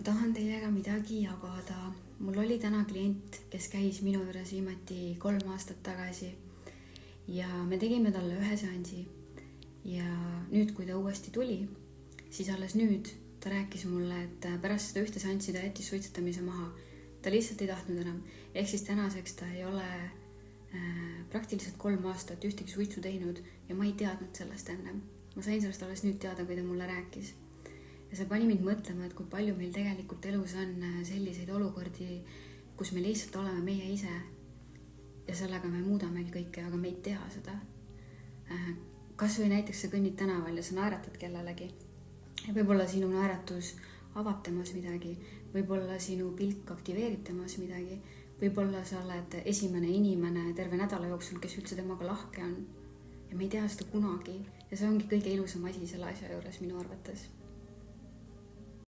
tahan teiega midagi jagada. Mul oli täna klient, kes käis minu juures viimati 3 aastat tagasi ja me tegime talle ühe seansi. Ja nüüd, kui ta uuesti tuli, siis alles nüüd ta rääkis mulle, et pärast seda ühte seanssi ta jättis suitsetamise maha. Ta lihtsalt ei tahtnud enam. Ehk siis tänaseks ta ei ole praktiliselt 3 aastat ühtegi suitsu teinud ja ma ei teadnud sellest ennem. Ma sain sellest alles nüüd teada, kui ta mulle rääkis. Ja see pani mind mõtlema, et kui palju meil tegelikult elus on selliseid olukordi, kus me lihtsalt oleme meie ise ja sellega me muudamegi kõike, aga me ei tea seda. Kas või näiteks sa kõnnid tänaval ja sa naeratad kellelegi. Ja võib-olla sinu naeratus avab temas midagi, võib-olla sinu pilk aktiveerib temas midagi, võib-olla sa oled esimene inimene terve nädala jooksul, kes üldse temaga lahke on. Ja me ei tea seda kunagi ja see ongi kõige ilusam asi selle asja juures minu arvates.